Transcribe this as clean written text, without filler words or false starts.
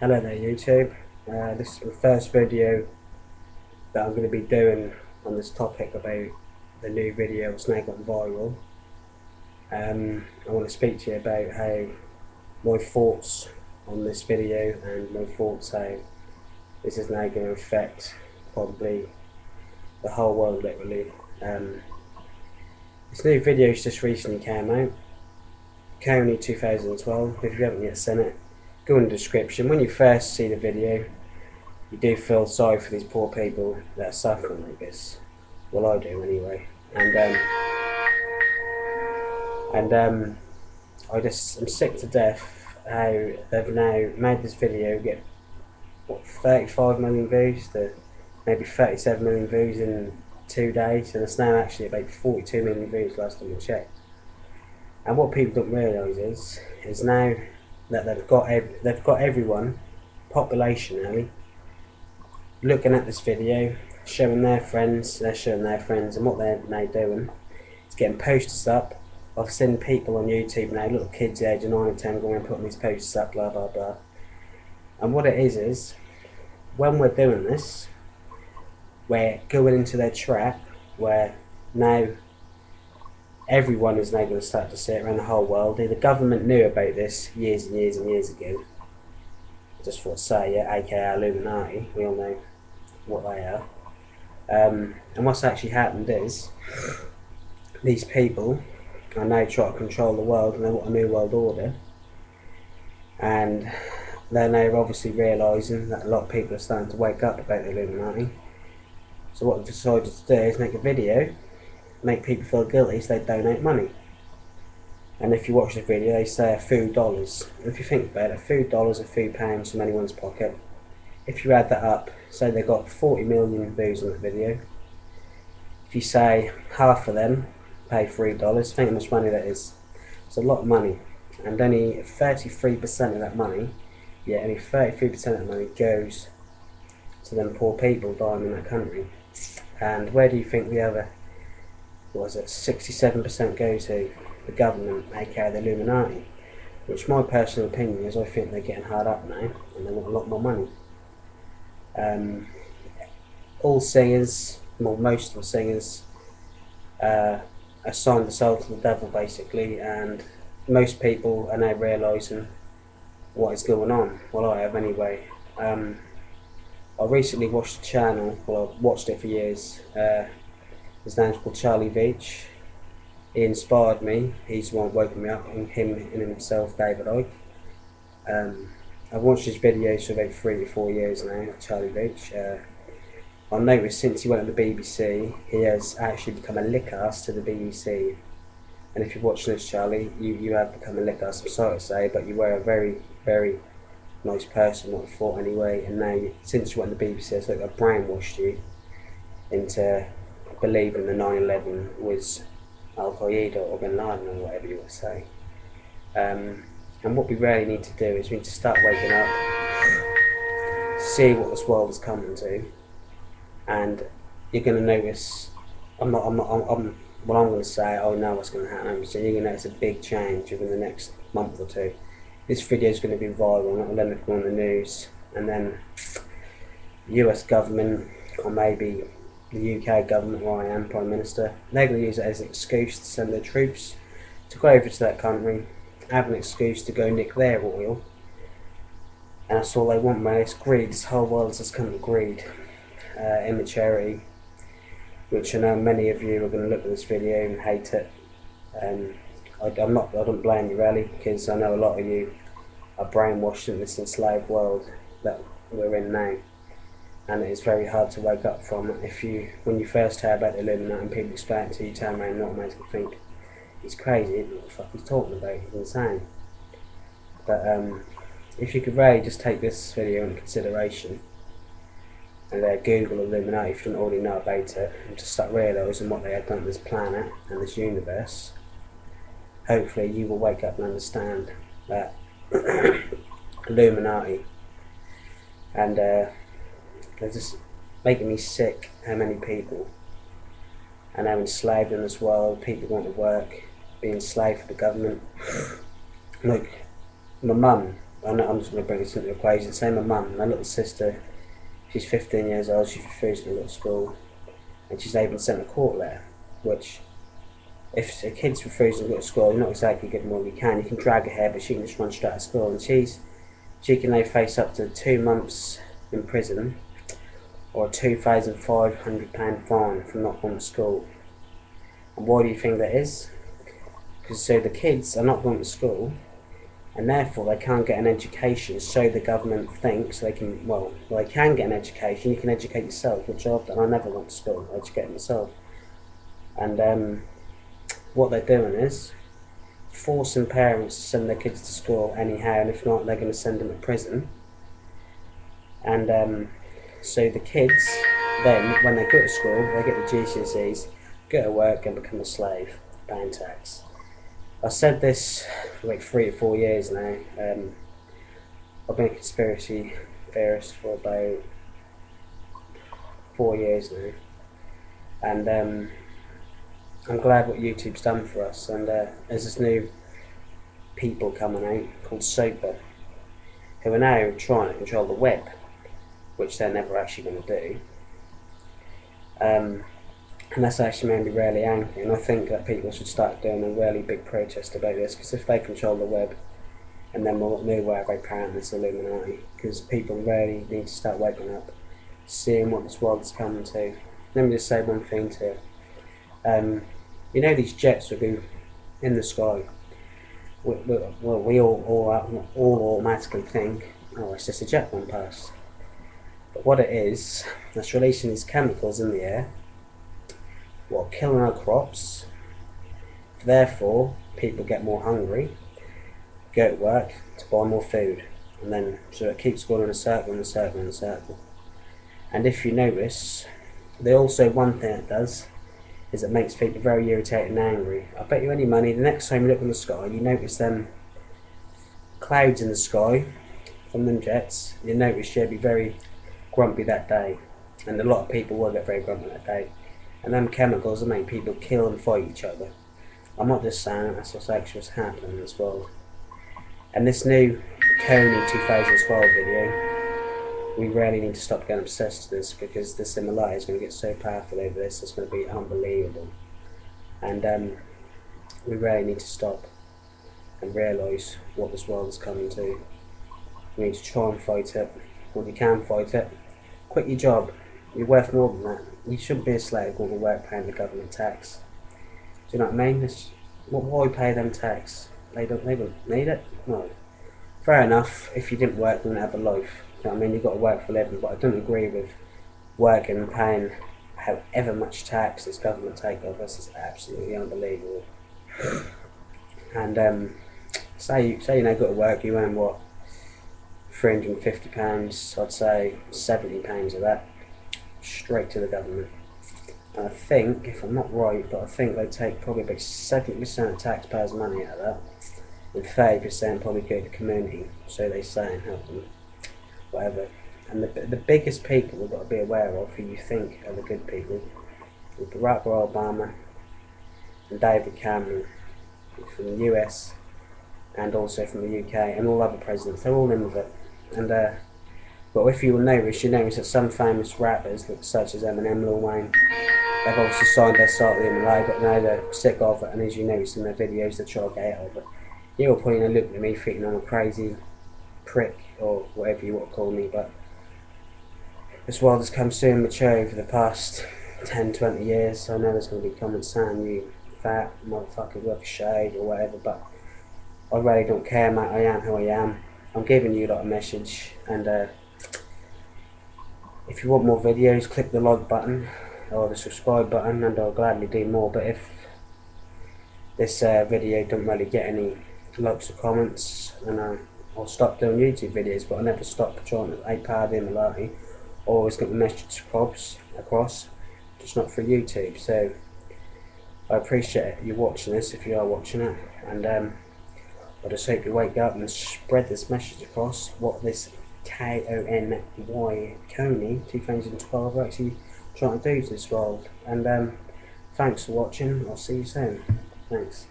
Hello there YouTube. This is the first video that I'm going to be doing on this topic about the new video that's now gone viral. I want to speak to you about how my thoughts on this video and my thoughts how this is now going to affect probably the whole world literally. This new video's just recently came out, Kony 2012. If you haven't yet seen it, go in the description. When you first see the video, you do feel sorry for these poor people that are suffering like this. Well, I do anyway. And I'm sick to death how they've now made this video get 35 million views to maybe 37 million views in 2 days, and it's now actually about 42 million views last time I checked. And what people don't realise is now that they've got everyone, population really, looking at this video, showing their friends, they're showing their friends, and what they're now doing is getting posters up. I've seen people on YouTube now, little kids the age of 9 or 10 going and putting these posters up, blah blah blah. And what it is when we're doing this, we're going into their trap where now everyone is now going to start to see it around the whole world. The government knew about this years and years and years ago. I just thought to say, yeah, aka Illuminati, we all know what they are. And what's actually happened is these people are now trying to control the world, and they want a new world order. And they're now obviously realising that a lot of people are starting to wake up about the Illuminati. So what they've decided to do is make a video, make people feel guilty, so they donate money. And if you watch the video, they say a few dollars. And if you think about it, a few dollars, a few pounds from anyone's pocket. If you add that up, say they got 40 million views on the video. If you say half of them pay $3, think how much money that is. It's a lot of money. And only 33% of that money, only 33% of that money goes to them poor people dying in that country. And where do you think the other, what was it, 67% go to? The government, aka the Illuminati. Which my personal opinion is, I think they're getting hard up now and they want a lot more money. All singers, well, most of the singers assigned the soul to the devil basically, and most people are now realising what is going on. Well, I have anyway. I recently watched a channel, well, I've watched it for years. His name's called Charlie Veach. He inspired me. He's the one waking me up, and him in himself, David Icke. I've watched his videos for about 3 to 4 years now, Charlie Veach. I've noticed since he went to the BBC, he has actually become a lick-ass to the BBC. And if you're watching this, Charlie, you have become a lick-ass, I'm sorry to say, but you were a very, very nice person, what I thought anyway. And now, since you went to the BBC, it's like I've brainwashed you into believing the 9/11 was Al Qaeda or Bin Laden or whatever you want to say. And what we really need to do is we need to start waking up, see what this world is coming to, and you're going to notice. What I'm going to say, I know what's going to happen. So you're going to notice a big change within the next month or two. This video is going to be viral, and then it'll go on the news, and then the US government, or maybe the UK government, where I am Prime Minister, they're going to use it as an excuse to send their troops to go over to that country, have an excuse to go nick their oil, and that's all they want, mate. It's greed. This whole world has just come to greed, immaturity, which I know many of you are going to look at this video and hate it. I don't blame you really, because I know a lot of you are brainwashed in this enslaved world that we're in now. And it is very hard to wake up from. When you first hear about the Illuminati and people explain it to you, turn around and automatically think, he's crazy, what the fuck he's talking about, he's insane. But if you could really just take this video into consideration and Google Illuminati if you don't already know about it, and just start realising what they have done to this planet and this universe, hopefully you will wake up and understand that Illuminati. And they're just making me sick how many people are now enslaved in this world. People want to work, being enslaved for the government. Like my mum, I know I'm just going to bring this into the equation. Say my mum, my little sister, she's 15 years old, she's refused to go to school, and she's even sent a court letter, which, if a kid's refusing to go to school, you're not exactly giving all you can. You can drag her hair, but she can just run straight to school, and she can now face up to 2 months in prison or a £2,500 fine for not going to school. And why do you think that is? Because so the kids are not going to school, and therefore they can't get an education, so the government thinks they can, well, they can get an education, you can educate yourself, which I've done. I never went to school, I educated myself. And what they're doing is forcing parents to send their kids to school anyhow, and if not, they're going to send them to prison. And so the kids, then, when they go to school, they get the GCSEs, go to work and become a slave, paying tax. I said this for like 3 to 4 years now. I've been a conspiracy theorist for about 4 years now, and I'm glad what YouTube's done for us. And there's this new people coming out called Soper, who are now trying to control the web, which they're never actually going to do. And that's actually made me really angry, and I think that people should start doing a really big protest about this, because if they control the web, and then we'll know where they plan this Illuminati, because people really need to start waking up, seeing what this world is coming to. Let me just say one thing to you. You know, these jets will go in the sky. We all automatically think, oh, it's just a jet going past. But what it is, it's releasing these chemicals in the air, what, killing our crops. Therefore, people get more hungry, go to work to buy more food, and then so it keeps going in a circle and a circle and a circle. And if you notice, they also, one thing it does is it makes people very irritated and angry. I bet you any money, the next time you look in the sky, you notice them clouds in the sky from them jets, you notice you'll be very grumpy that day, and a lot of people will get very grumpy that day. And them chemicals will make people kill and fight each other. I'm not just saying that's what's actually happening in this world. And this new Kony 2012 video, we really need to stop getting obsessed with this, because this Illuminati is going to get so powerful over this, it's going to be unbelievable. And we really need to stop and realise what this world is coming to. We need to try and fight it. When you can fight it, quit your job. You're worth more than that. You shouldn't be a slave going to work paying the government tax. Do you know what I mean? Why pay them tax? They don't need it? No. Fair enough, if you didn't work, you wouldn't have a life. Do you know what I mean? You've got to work for a living, but I don't agree with working and paying however much tax this government take of us. Is absolutely unbelievable. And say you now go to work, you earn what? £350, I'd say £70 of that straight to the government. And I think, if I'm not right, but I think they take probably about 70% of taxpayers' money out of that, and 30% probably go to the community, so they say, and help them, whatever. And the biggest people we've got to be aware of, who you think are the good people, is Barack Obama and David Cameron from the US, and also from the UK, and all other presidents. They're all in with it. And but if you will notice, you notice that some famous rappers, such as Eminem, Lil Wayne, they've obviously signed their side with the Illuminati, but now they're sick of it, and as you notice in their videos, they try to get out of it. You're probably going to look at me thinking I'm a crazy prick, or whatever you want to call me, but this world has come so immature over the past 10-20 years, so I know there's going to be comments saying you fat motherfucker worth a shade or whatever, but I really don't care, mate. I am who I am. I'm giving you a message, and if you want more videos, click the like button or the subscribe button, and I'll gladly do more. But if this video don't really get any likes or comments, then I'll stop doing YouTube videos. But I never stop trying to power the Illuminati. Always get the message across, just not for YouTube. So I appreciate you watching this, if you are watching it, and I just hope you wake up and spread this message across, what this Kony 2012 are actually trying to do to this world. And thanks for watching. I'll see you soon. Thanks.